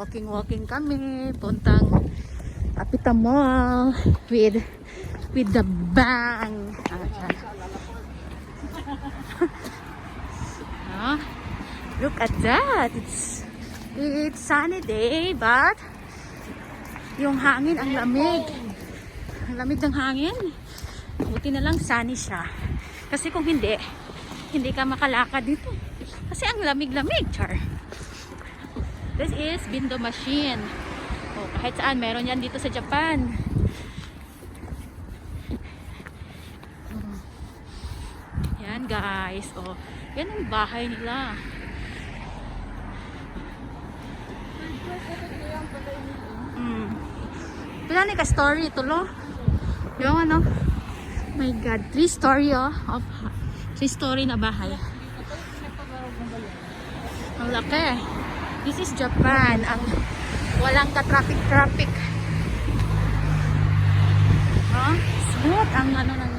Walking kami. Puntang Apita Mall with the bang. Look at that. It's sunny day, but yung hangin ang lamig. Ang lamig ng hangin. Buti na lang sunny siya. Kasi kung hindi ka makalakad dito. Kasi ang lamig-lamig, char. This is Bindo machine. Oh, kahit saan meron yan dito sa Japan. Yan guys. Oh, yan ang bahay nila. Wala ni ka story ito lo. Yung ano. My God, 3-story of 3-story na bahay. Ang laki. This is Japan. Ang walang ka-traffic. Smooth ang ano ng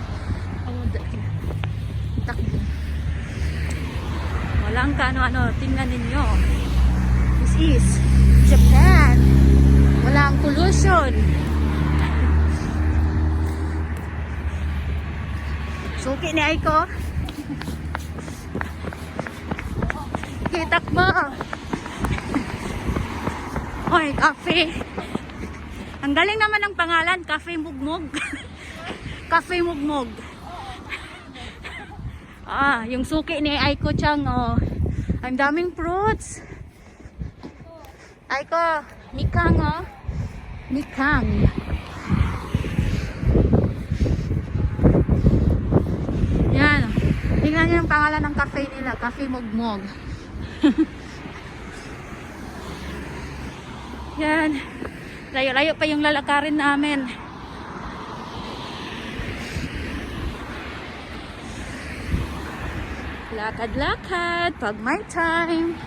takbo. Walang ka ano. Tingnan ninyo. This is Japan. Walang pollution. Suki ni Aiko. Kitak mo. Oy, cafe. Ang galing naman ng pangalan, Cafe Mugmog. Cafe Mugmog. Yung suki ni Aiko Chang, oh. Ang daming fruits. Aiko, Mikang, oh. Mikang. Yan. Tingnan niyo yung pangalan ng cafe nila. Cafe Mugmog. Yan. Layo-layo pa yung lalakarin namin. Lakad-lakad pag may time.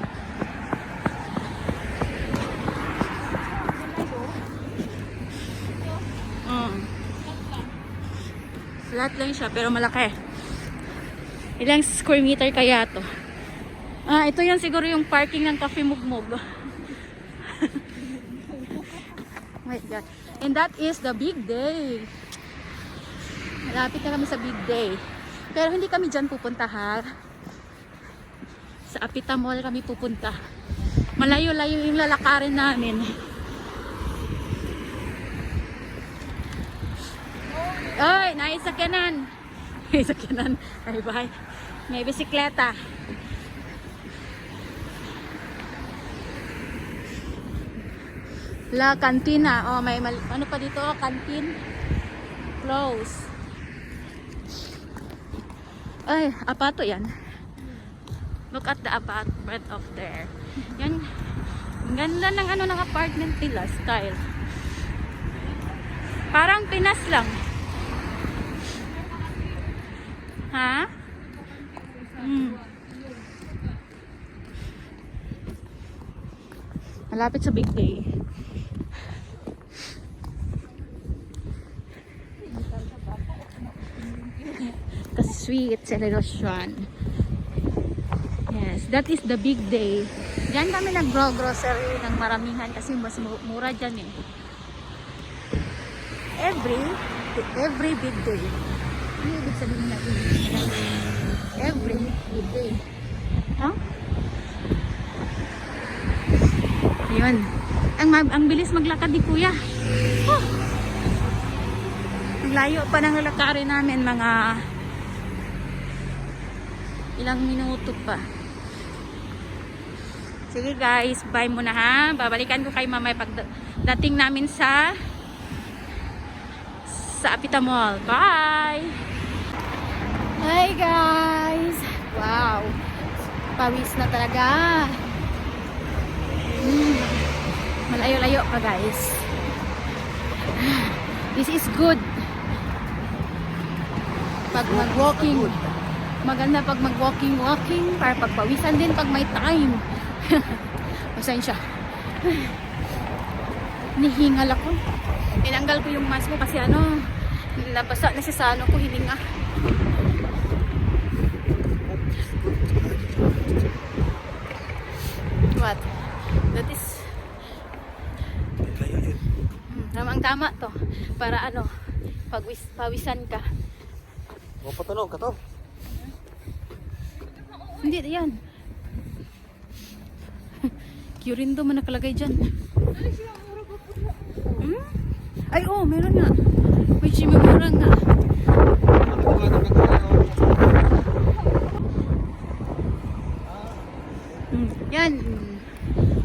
Flat lang siya pero malaki. Ilang square meter kaya to? Ito yan siguro yung parking ng Cafe Mugmog. Oh my God. And that is the big day. Malapit na kami sa big day. Pero hindi kami dyan pupunta ha. Sa Apita Mall kami pupunta. Malayo-layo yung lalakarin namin. Oy, naisakyanan. Naisakyanan. Ay, bye. May bisikleta. La Cantina. Oh, may ano pa dito? Canteen. Close. Ay, apato yan. Look at the apartment of there. Yan. Ang ganda ng ano ng apartment nila. Style. Parang Pinas lang. Ha? Malapit sa big day. Kasi sweet celebration. Yes, that is the big day. Diyan kami nag-grocery ng maramihan kasi mas mura dyan eh. Every big day. Ano ibig sabihin natin? Every big day. Ayun. Ang bilis maglakad ni Kuya. Ang layo pa ng lalakarin namin, mga ilang minuto pa. Sige guys, bye muna ha. Babalikan ko kay mamay pagdating namin sa Apita Mall. Bye! Hi guys! Wow! Pawis na talaga. Malayo-layo pa guys. This is good. Pag mag-walking. Maganda pag mag-walking para pagpawisan din pag may time. Pasensya. Nihingal ako. Tinanggal ko yung mask ko kasi ano, nabasa na siya sa ano ko, hininga. What? That is Tamang tama to. Para ano, pawisan ka. Mau patunog ka to? Hindi, yan. Kyurindo man nakalagay dyan. Hmm? Ay, oh, meron nga. May chimimura nga. Yan.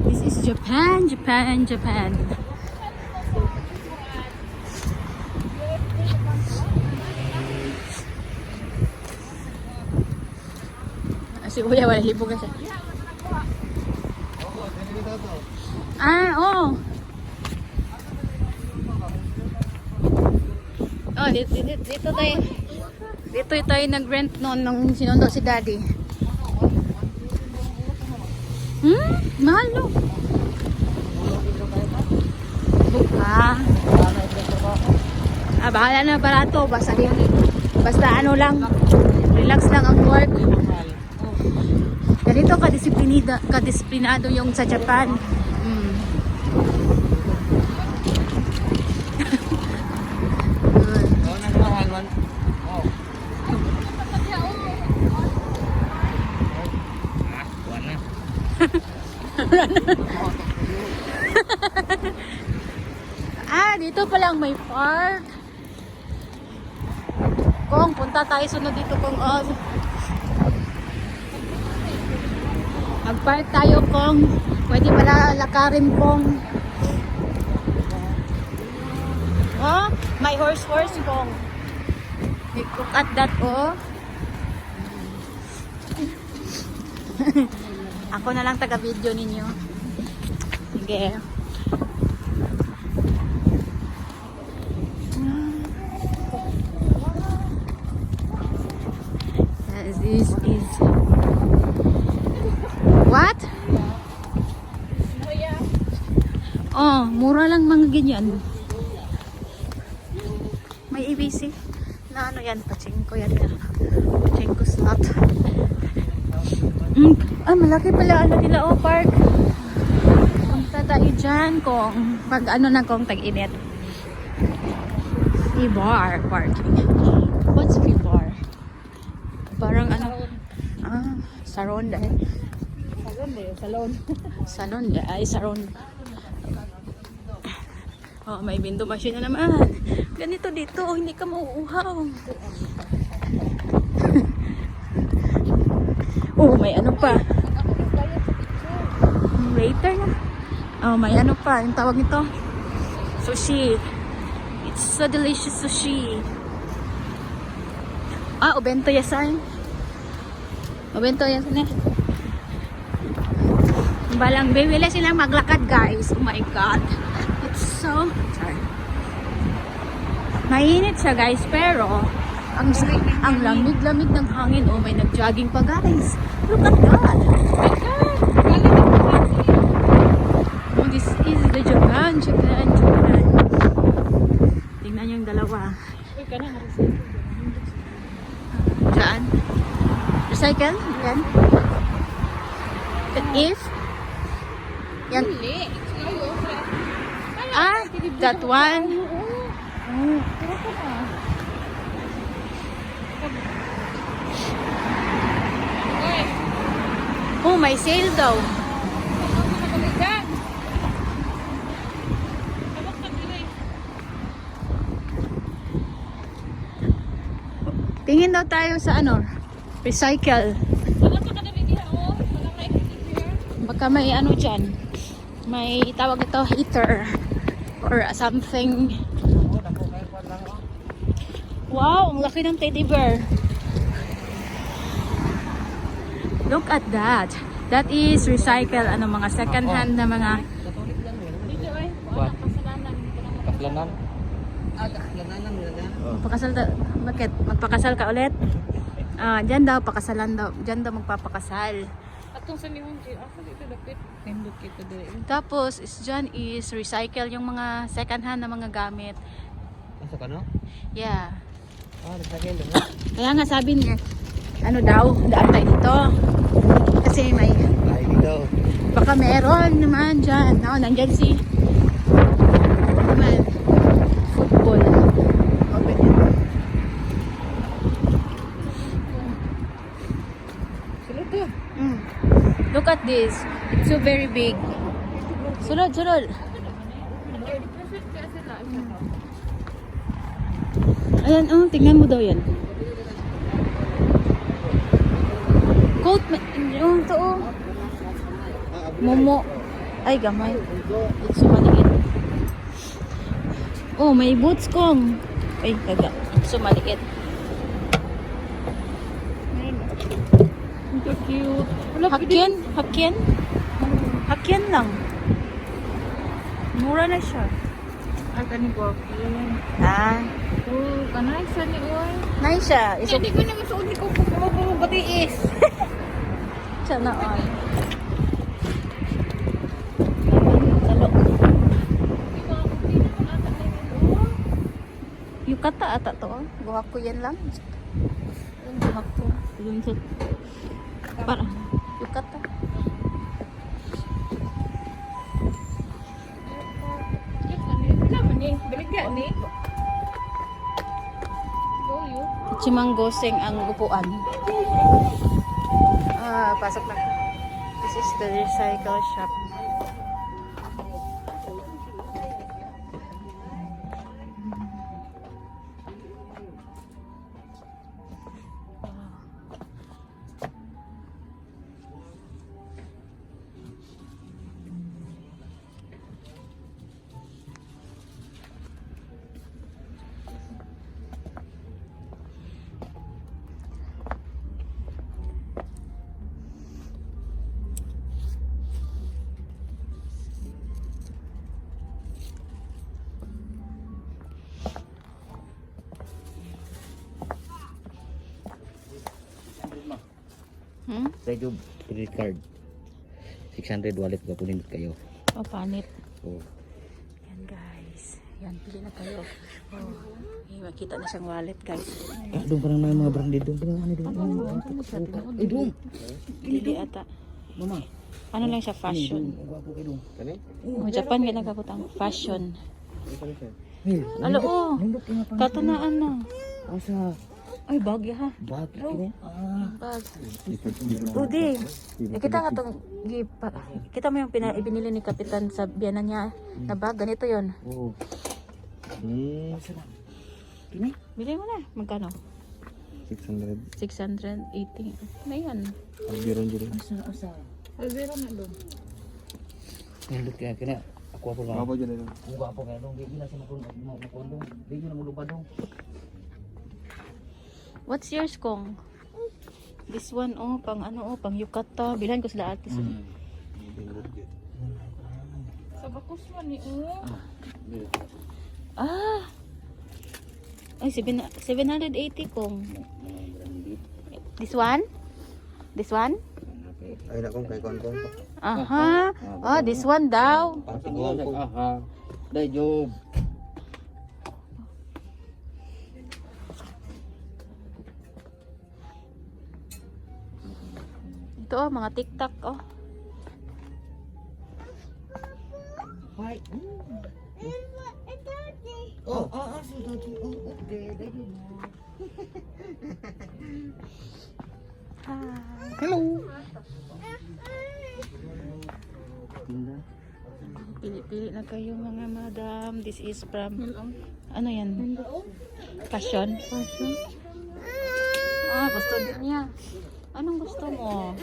This is Japan, Japan, Japan. Si Kuya, wala hibog na siya. Ah, oo. Oh, dito tayo. Dito tayo nag-rent noon nung sinundo si Daddy. Mahal no? Ah. Ah, bahala na barato. Basta ano lang. Relax lang ang work. Ganito kadisiplinado yung sa Japan. Dito pa lang may park. Kung punta tayo sunod dito kung mag-park tayo kung pwede pala lakarin kung may horse kung look at that ako na lang taga-video ninyo. Sige. This is what? Oh, mura lang mga ganyan. May ABC na ano yan, pachinko yan. Pachinko slot. Malaki pala ano nila park. Punta tayo dyan kung pag ano na kung tag-init. Bar parking. What's bar? Parang ano? Saron dahil. Salon ay saron. Oh, may window machine na naman. Ganito dito, hindi ka mauuhaw. Oh, may ano pa. Waiter na. Oh, may ano pa. Yung tawag nito. Sushi. It's so delicious sushi. Obento yasan. Obento yasan eh. Balang bibili silang maglakad guys. Oh my god. It's so... Sorry. Mainit siya guys pero ang lamig-lamig ng hangin. Oh, may nag-jogging pa guys. Look at that. Oh, this is the Japan. Tingnan yung dalawa. Diyan. Recycle? Yan. If? Yan. That one. Oh, may sale daw. Tingin daw tayo sa ano, recycle. Baka may ano dyan. May tawag ito heater or something. Wow, ang laki ng teddy bear. Look at that. That is recycle, ano, mga second hand na mga Kaslanan. Bakit? Magpakasal ka ulit? Diyan daw, pakasalan daw. Diyan daw magpapakasal. Atong sa nihon ako dito dapat nindot kita diri. Tapos, dyan is recycle yung mga second hand na mga gamit. Asa ka no? Yeah. Recycle lang. Kaya nga sabi niya, ano daw, daan tayo dito. Kasi may, Ay, dito. baka meron naman dyan. Nandyan si, naman. Look at this. It's so very big. Sunod, sunod. Ayan, oh, tingnan mo daw yan. Coat, yung to, oh. Momo. Ay, gamay. It's so maliit. Oh, may boots kong. Ay, kaga. It's so maliit. Ito cute. Hakyan? Hakyan? Hakyan lang. Mura na siya. Ay, kani ko. Ah, Oh, kanay sa ni oy. nice siya. Iso, Hindi ko na masuot ko puro batiis. siya na, ay. Salo. Yukata ata to, oh. Buhak ko yan lang. Yung buhak ko. Yung sa... Para. Yukata. Naman ni, baligya ni. Go you. Chimanggoseng ang upuan. Ah, pasok na. This is the recycle shop. Hmm? Sa job, credit card. 600 wallet ko kunin kayo. Oh, panit. Oh. Yan guys. Yan, pili na kayo. Oh, makita na siyang wallet guys. Doon pa lang mga branded doon. Doon. Pili ata. Mama. Ano lang siya, fashion. Gwapo kayo doon. Kani? Oh, Japan ka nagkabutang fashion. Hey, Alo, oh. Katunaan na. asa Ay, bagya ha. bag ini. Bag. Udi. Kita nga itong, kita mo yung ibinili ni Kapitan sa biyanan niya na bag. Ganito yon. Oh. Sana. Kini? Bili mo na. Magkano? 600. 680. Na yan. Albiron jud. Asa. Alvero na doon. Nindot kaya kina ako apa ba? Apa jud na. Ang gwapo kaya dong, di na sa makondong. Di na mulupad dong. What's yours, Kong? This one, oh, pang ano, oh, pang yukata. Bilhan ko sila ate. Sa bakos man ni oh. Ah! Ay, 780, Kong. This one? This one? Ay na kong kay kon. Aha. Oh, this one daw. Patiguan ko. Aha. Dai job. Ito, oh, mga TikTok, oh. Hi. Oh, okay. Hello. Pili-pili na kayo mga madam. This is from, ano yan? Fashion? Fashion? Ah, gusto din niya. Anong gusto mo?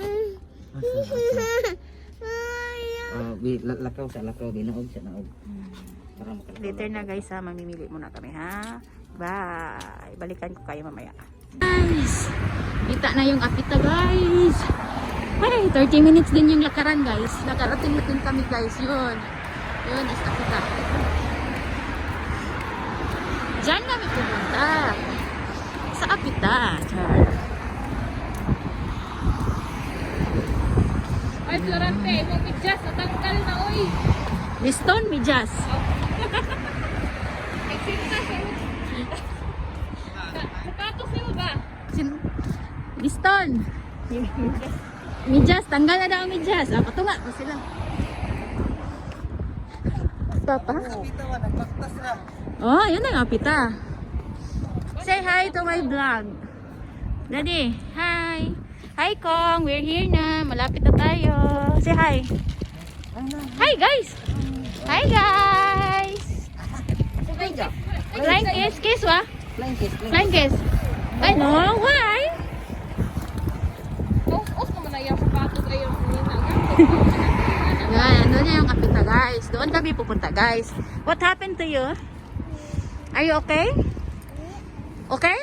Lakaw sa lakaw, dinaog sa naog. Later na guys ha, mamimili muna kami ha. Bye! Balikan ko kayo mamaya. Guys! Kita na yung apita guys! Hey, 30 minutes din yung lakaran guys. Nakarating din kami guys. Yun. Yun is apita. Diyan kami pumunta. Sa apita. Char. Ay, Florante, mo pictures natanggal na oy. Liston, Mijas. Exita sa sapatos niyo ba? Liston. Mijas, tanggal na daw ang Mijas. Ah, patunga pa sila. Papa? Oh, yun na yung apita. Say hi to my vlog. Daddy, hi. Hi Kong, we're here na. Malapit na tayo. Say hi. Hi guys. Hi guys. Flying kiss, kiss wa? Flying kiss. Ay no, why? Off naman na yung sapatos ay yung nina. Yan, doon na yung kapita guys. Doon kami pupunta guys. What happened to you? Are you okay? Okay?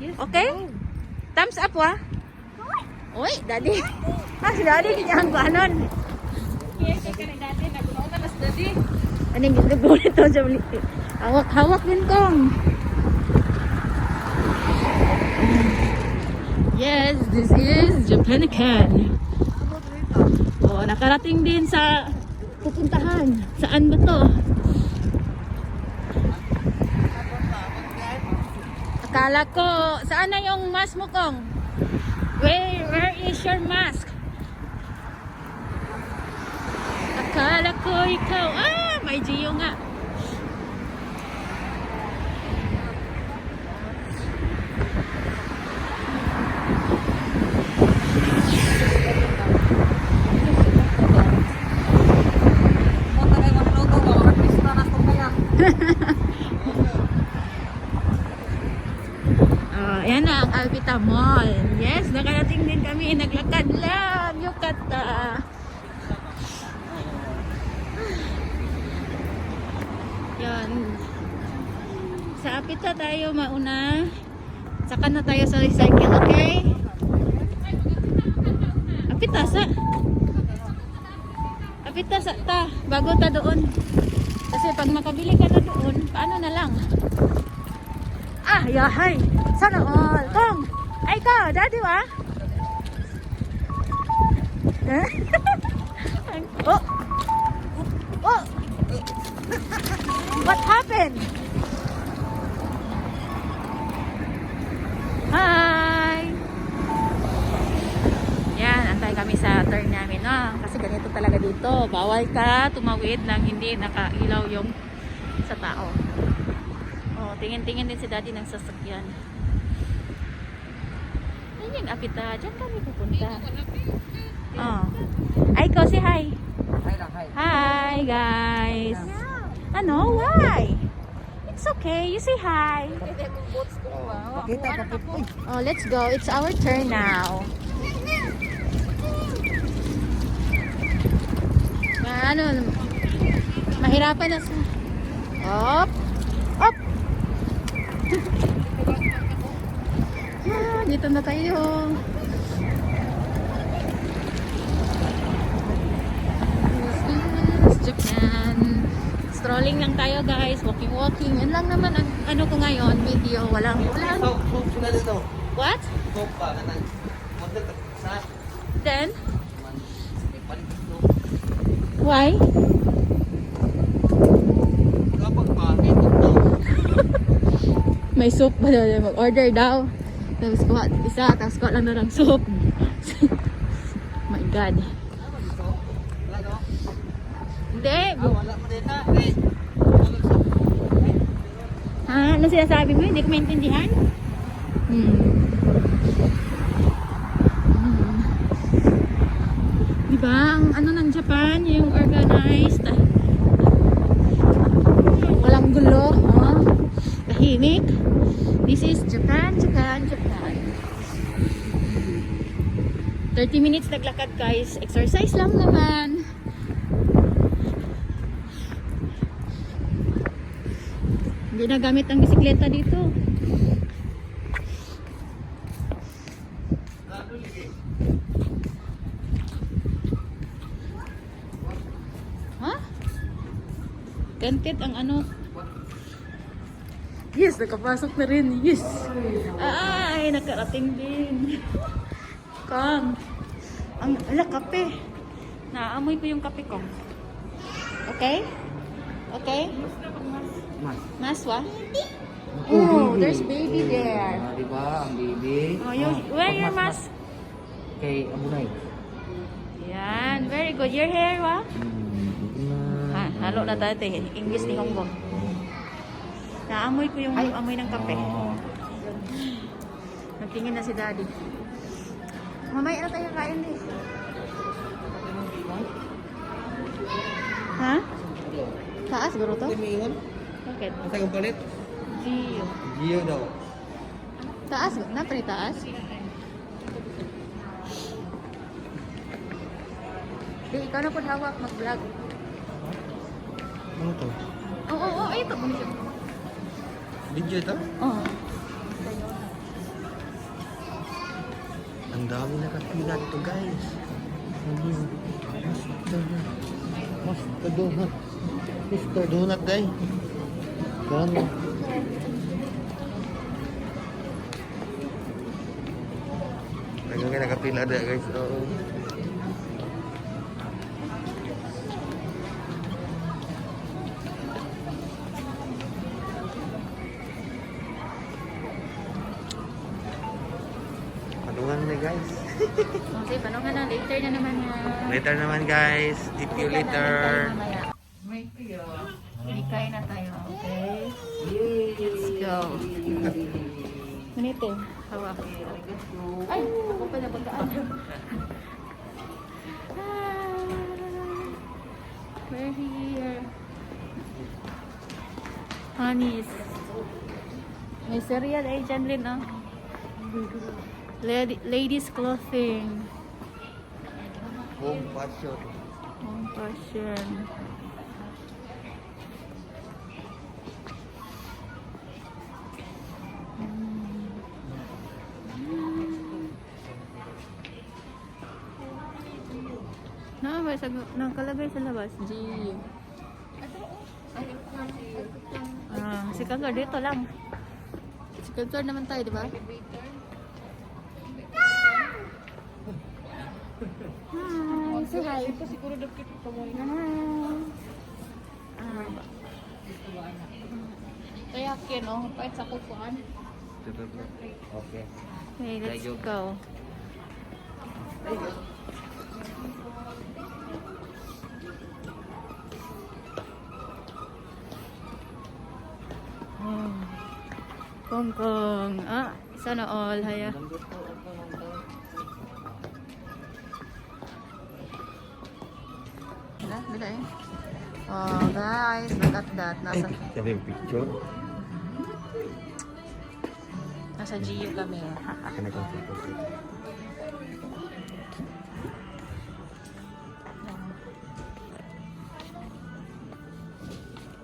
Yes. Okay? Thumbs up wa? Uy, daddy. Ah, si daddy kanyang kuanon. Yes, kaya ka dati. Nagunaw na nas dati. Anong ginagawa ito? Hawak-hawak din kong. Yes, this is Japanican. Oh, nakarating din sa pupuntahan. Saan ba to? Akala ko, saan na yung mask mo kong? Where is your mask? Akala ko ikaw. Ah, may Gio nga. Ayan na ang Alvita Mall. Yes, nakarating din kami. Naglakad lang. Yukata. Yan. Sa Apita tayo mauna. Saka na tayo sa recycle, okay? Apita sa ta. Bago ta doon. Kasi pag makabili ka na doon, paano na lang? Ah, yahay. Sana all. Kong. Ay ka, daddy wa? Eh? Oh. Oh. What happened? Hi. Yan, antay kami sa turn namin, no? Kasi ganito talaga dito. Bawal ka tumawid nang hindi nakailaw yung sa tao. Oh, tingin-tingin din si daddy ng sasakyan. Ayun yung Apita. Diyan kami pupunta. Oh. Ay, ko si hi. Hi, guys. Ano? Why? It's okay. You say hi. Oh, let's go. It's our turn now. Ano? Mahirapan na sa... Op! Op! Ah, dito na tayo. This is Japan. Strolling lang tayo guys. Walking. Yan lang naman ang ano ko ngayon. Video. Walang. What? Then? Why? May soup ba daw? Mag-order daw. Tapos kuha isa, tapos kuha lang na ng soup. My God. Hindi. Ha? Ano sinasabi mo? Hindi ko maintindihan? Diba? Ang ano ng Japan, yung organized. Walang gulo. Oh. Tahimik. This is Japan. 30 minutes naglakad guys. Exercise lang naman. Hindi na gamit ang bisikleta dito. Ha? Tented ang ano. Yes, nakapasok na rin. Yes. Ay, nakarating din. Kang. Ang ala, kape. Naamoy ko yung kape ko. Okay? Okay? Maswa? Oh, there's baby there. Diba? Ang baby. Oh, wear your mask. Kay Abunay. Yan. Very good. Your hair, wa? Ha, halo na tayo. English ni Hong Kong. Naamoy ko yung amoy ng kape. Nagtingin na si daddy. Mamaya na tayo kain din. Ha? Taas bro to? Bakit? Masa kang palit? Gio. Gio daw. Taas? Napre taas? Di, ikaw na po hawak mag-vlog. Ano to? Oo, ito. Video ito? Oo. Ang dami nakapila dito guys. Mr. Donut. Mr. Donut guys. Gano? Hanggang nakapila ada guys. Oo. Panungan na guys. Okay, paano nga na? Later na naman ha. Later naman guys. Tip you later. Kain na tayo, okay? Let's go. Ganito, hawak. Ay, ako pa nabagaan. We're here. Honeys. May cereal ay dyan rin, ah. Ladies clothing. Home fashion. Home fashion. Nakalagay sa labas. Gio. Si Kagor dito lang. Si Kagor naman tayo, di ba? Hi, say hi. Ito siguro dapit pa mo. Kaya no, kahit sa kukuan. Okay. Okay, let's go. Kong Kong. Sana all. Haya. Bila eh. Oh, guys. Look at that. Sabi yung picture. Nasa Gio kami. Akan ako photo.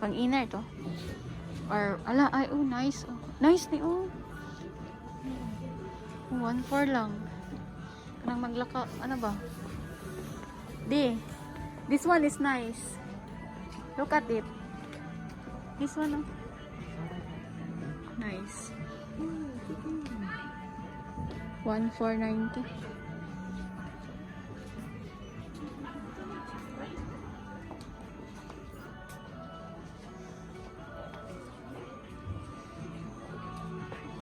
Pang inner to. Or, ala, ay, oh, nice. Oh. Nice ni, oh. 1.4 lang. Kanang maglaka, ano ba? This one is nice. Look at it. This one, oh. Nice. 1,490.